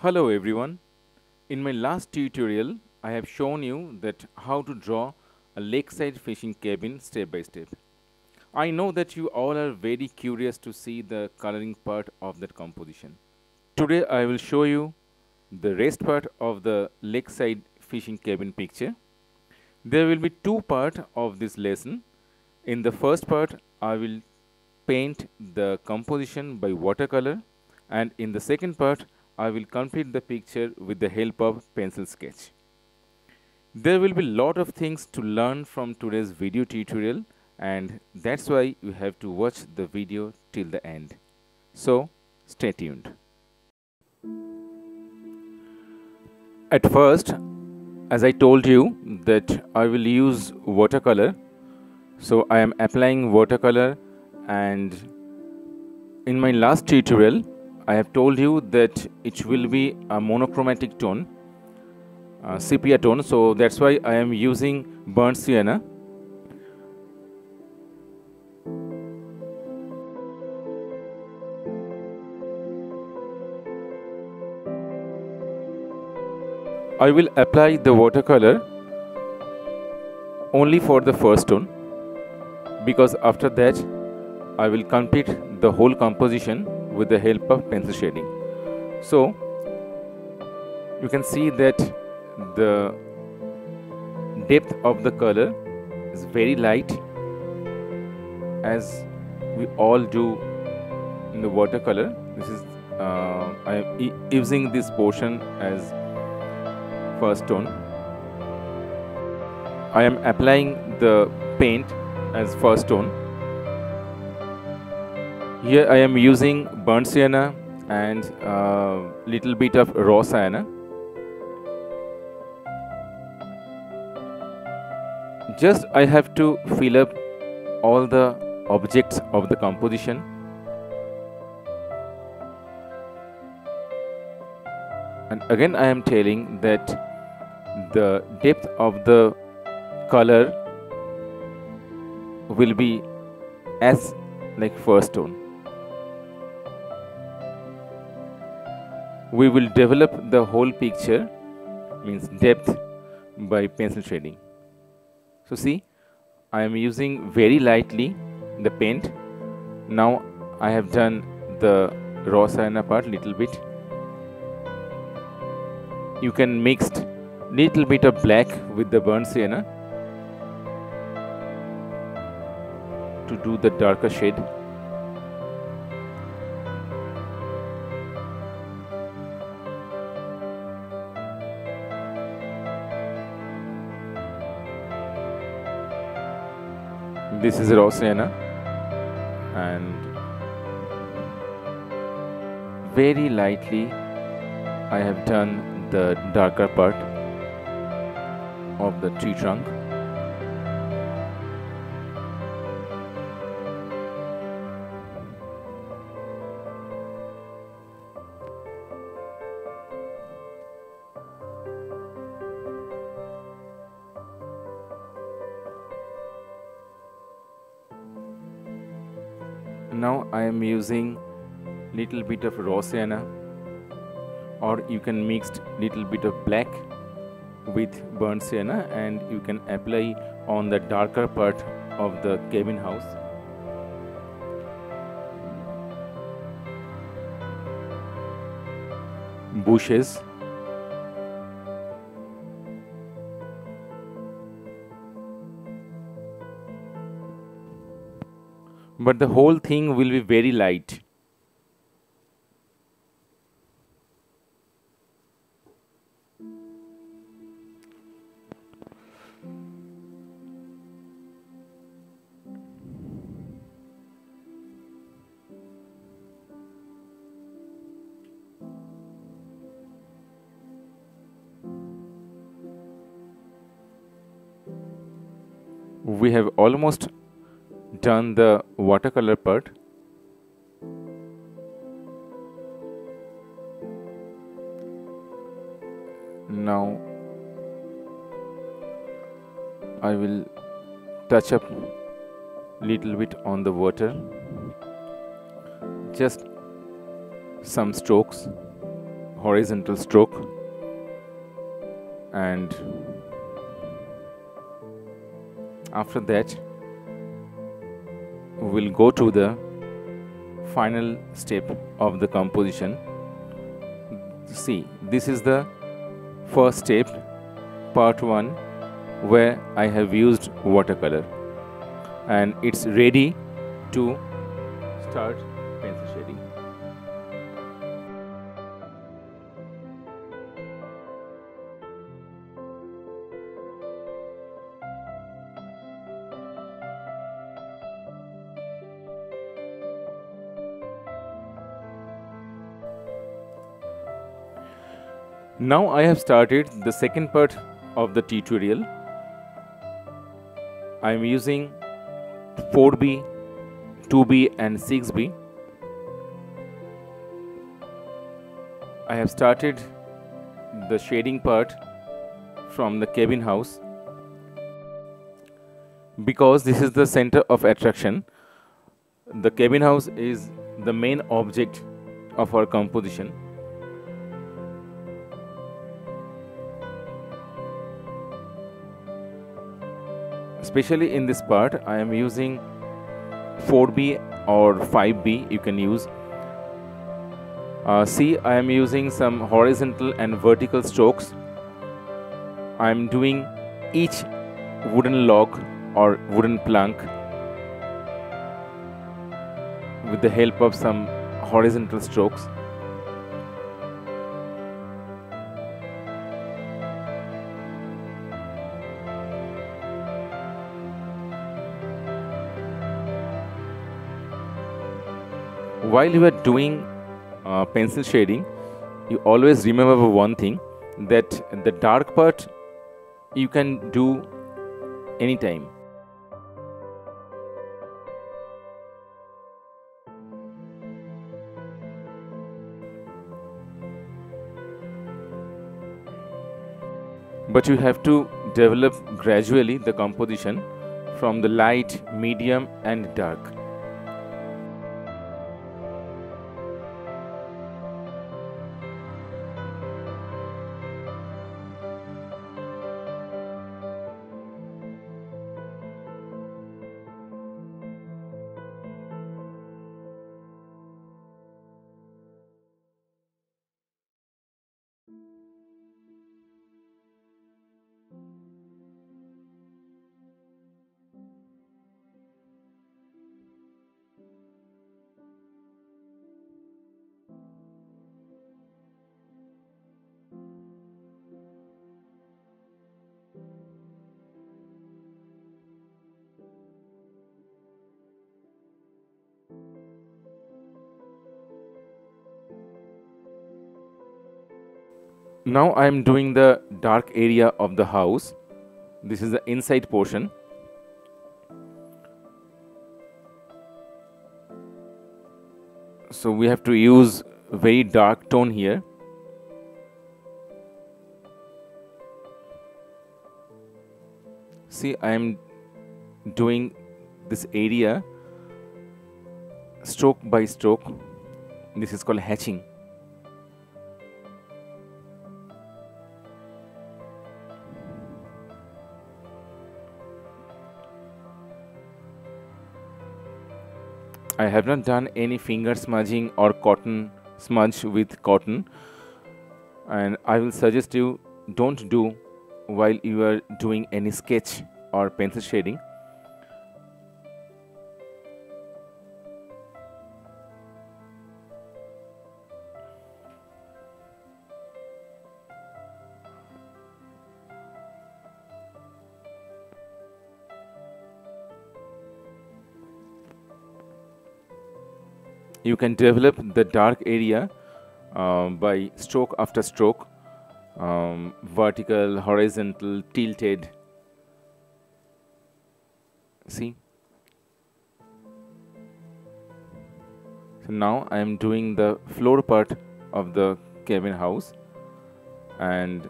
Hello everyone. In my last tutorial, I have shown you that how to draw a lakeside fishing cabin step by step. I know that you all are very curious to see the coloring part of that composition. Today I will show you the rest part of the lakeside fishing cabin picture. There will be two parts of this lesson. In the first part, I will paint the composition by watercolor, and in the second part, I will complete the picture with the help of pencil sketch. There will be a lot of things to learn from today's video tutorial, and that's why you have to watch the video till the end. So, stay tuned. At first, as I told you that I will use watercolor, so I am applying watercolor, and in my last tutorial I have told you that it will be a monochromatic tone, sepia tone, so that's why I am using burnt sienna. I will apply the watercolor only for the first tone, because after that I will complete the whole composition with the help of pencil shading. So you can see that the depth of the color is very light, as we all do in the watercolor. This is I am using this portion as first tone. I am applying the paint as first tone. Here I am using burnt sienna and little bit of raw sienna. Just I have to fill up all the objects of the composition. And again I am telling that the depth of the color will be as like first tone. We will develop the whole picture, means depth, by pencil shading. So see, I am using very lightly the paint. Now I have done the raw sienna part little bit. You can mix little bit of black with the burnt sienna to do the darker shade. This is raw sienna, and very lightly I have done the darker part of the tree trunk. Now I am using little bit of raw sienna, or you can mix little bit of black with burnt sienna, and you can apply on the darker part of the cabin house. Bushes. But the whole thing will be very light. We have almost done the watercolor part. Now I will touch up little bit on the water, just some strokes. horizontal stroke, and after that we'll go to the final step of the composition. See, this is the first step, part 1, where I have used watercolor, and it's ready to start pencil shading. Now I have started the second part of the tutorial. I am using 4B, 2B and 6B. I have started the shading part from the cabin house because this is the center of attraction. The cabin house is the main object of our composition. Especially in this part, I am using 4B or 5B, you can use. See, I am using some horizontal and vertical strokes. I am doing each wooden log or wooden plank with the help of some horizontal strokes. While you are doing pencil shading, you always remember one thing, that the dark part you can do anytime. But you have to develop gradually the composition from the light, medium and dark. Now I am doing the dark area of the house. This is the inside portion. So we have to use very dark tone here. See, I am doing this area stroke by stroke. This is called hatching. I have not done any finger smudging or cotton smudge with cotton, and I will suggest you don't do while you are doing any sketch or pencil shading. You can develop the dark area by stroke after stroke, vertical, horizontal, tilted. See? So now I am doing the floor part of the cabin house, and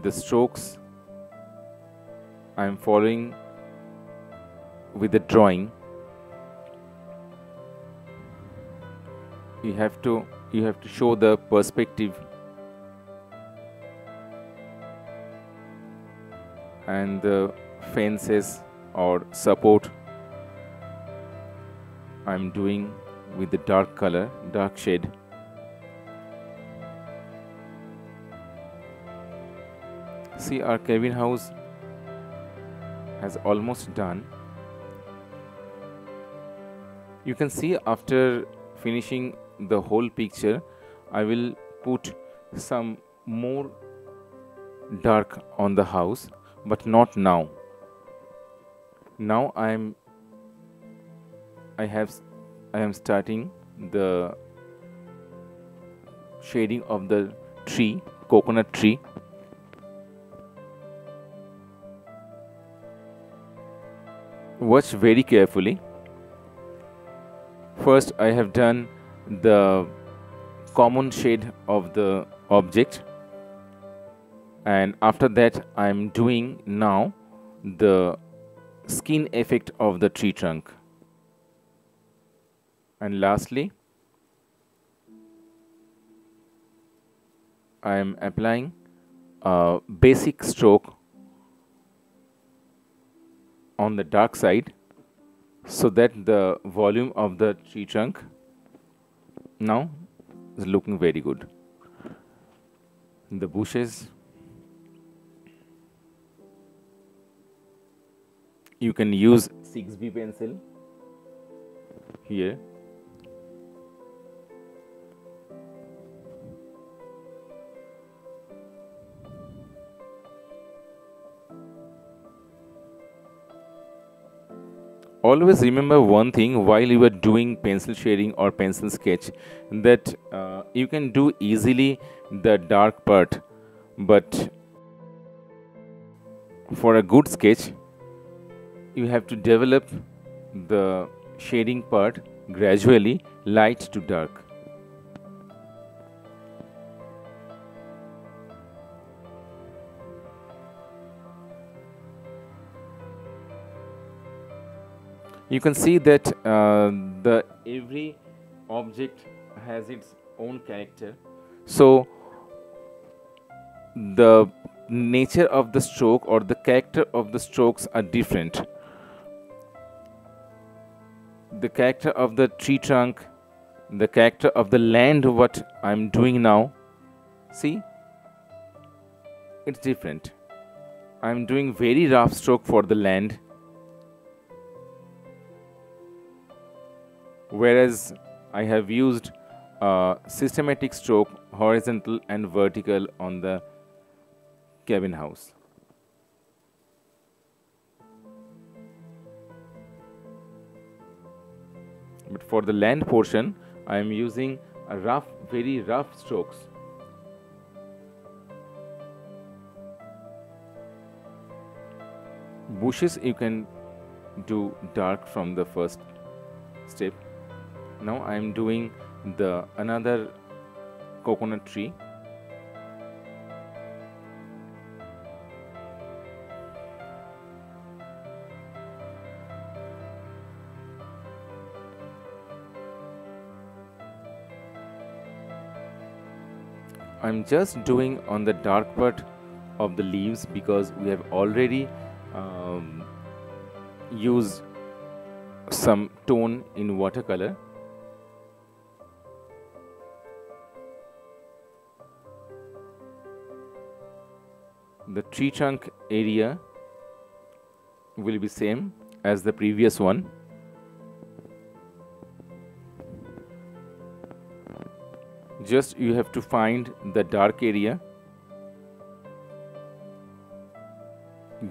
the strokes I am following with the drawing. you have to show the perspective and the fences or support I'm doing with the dark color, dark shade. See, our cabin house has almost done. You can see after finishing the whole picture, I will put some more dark on the house, but not now. Now I am starting the shading of the tree, coconut tree. Watch very carefully. First, I have done the common shade of the object, and after that I am doing now the skin effect of the tree trunk. And lastly, I am applying a basic stroke on the dark side so that the volume of the tree trunk now is looking very good. The bushes, you can use 6B pencil here. Always remember one thing while you are doing pencil shading or pencil sketch, that you can do easily the dark part, but for a good sketch you have to develop the shading part gradually, light to dark. You can see that the every object has its own character, so the nature of the stroke or the character of the strokes are different. The character of the tree trunk, the character of the land, what I'm doing now, see, it's different. I'm doing very rough stroke for the land, whereas I have used a systematic stroke, horizontal and vertical, on the cabin house. But for the land portion, I am using a rough, very rough strokes. Bushes you can do dark from the first step. Now I am doing the another coconut tree. I'm just doing on the dark part of the leaves because we have already used some tone in watercolor. The tree trunk area will be same as the previous one. Just you have to find the dark area,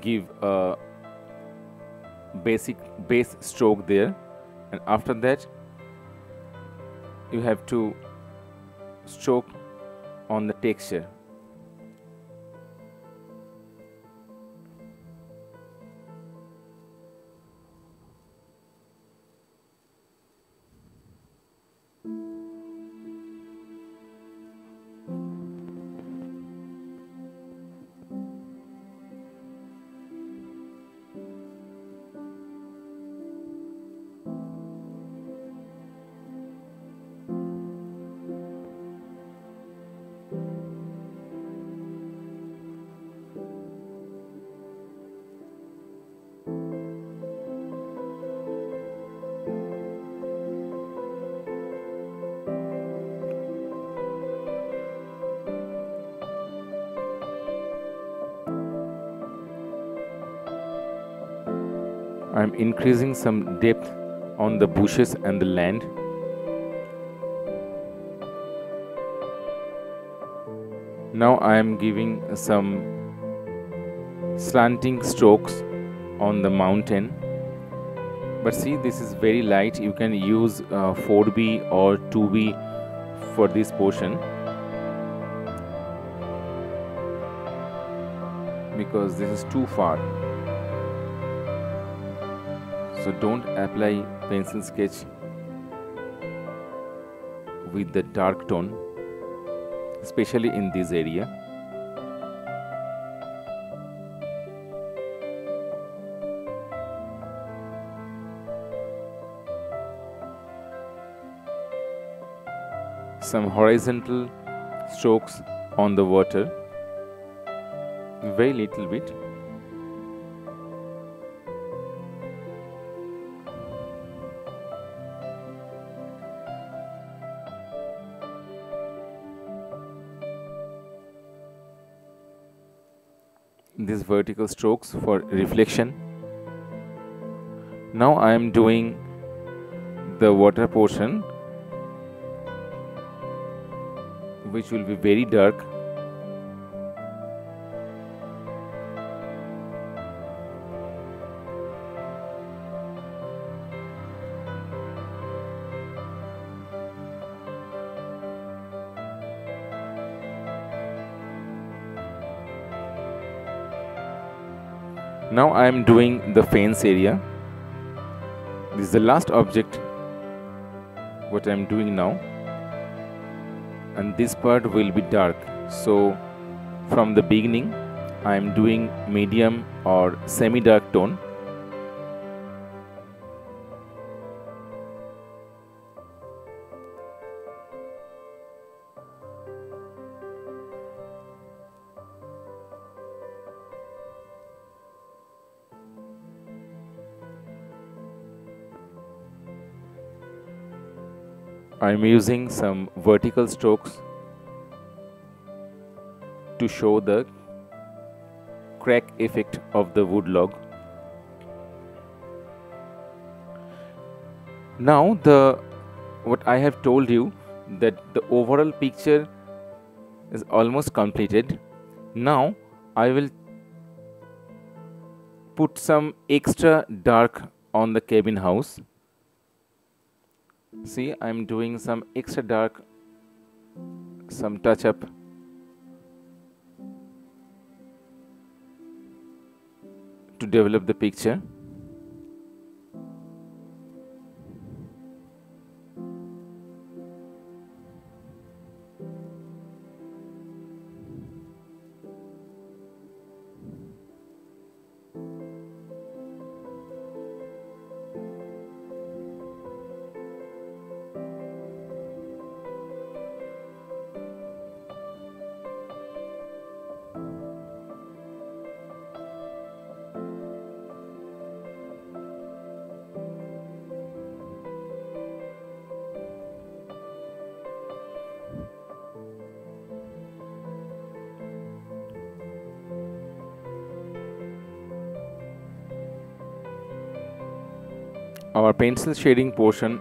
give a basic base stroke there, and after that you have to stroke on the texture. I'm increasing some depth on the bushes and the land. Now I am giving some slanting strokes on the mountain. But see, this is very light. You can use 4B or 2B for this portion, because this is too far. So don't apply pencil sketch with the dark tone, especially in this area. Some horizontal strokes on the water, very little bit. These vertical strokes for reflection. Now I am doing the water portion, which will be very dark. Now I am doing the fence area. This is the last object what I am doing now, and this part will be dark. So from the beginning I am doing medium or semi-dark tone. I am using some vertical strokes to show the crack effect of the wood log. Now what I have told you, that the overall picture is almost completed. Now I will put some extra dark on the cabin house. See, I am doing some extra dark, some touch up. To develop the picture. Our pencil shading portion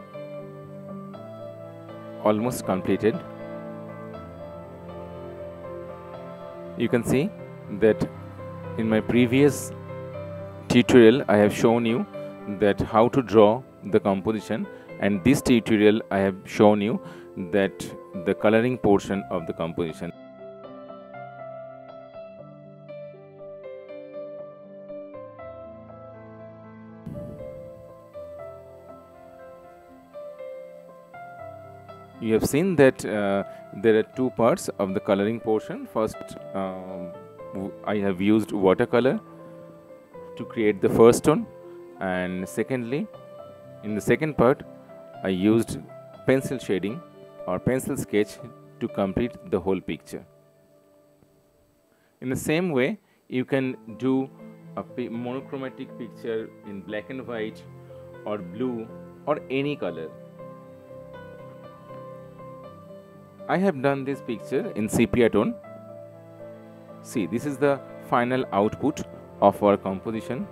almost completed. You can see that in my previous tutorial I have shown you that how to draw the composition, and this tutorial I have shown you that the coloring portion of the composition. You have seen that there are two parts of the coloring portion. First, I have used watercolor to create the first tone, and secondly, in the second part, I used pencil shading or pencil sketch to complete the whole picture. In the same way, you can do a monochromatic picture in black and white or blue or any color. I have done this picture in sepia tone. See, this is the final output of our composition.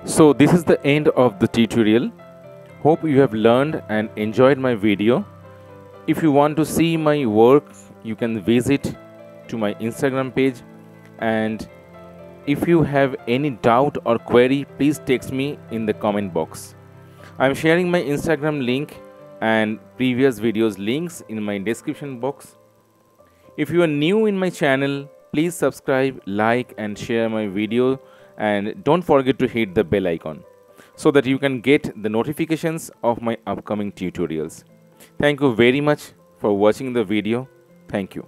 So this is the end of the tutorial. Hope you have learned and enjoyed my video. If you want to see my work, you can visit to my Instagram page, and if you have any doubt or query, please text me in the comment box. I am sharing my Instagram link and previous videos links in my description box. If you are new in my channel, please subscribe, like and share my video, and don't forget to hit the bell icon so that you can get the notifications of my upcoming tutorials. Thank you very much for watching the video. Thank you.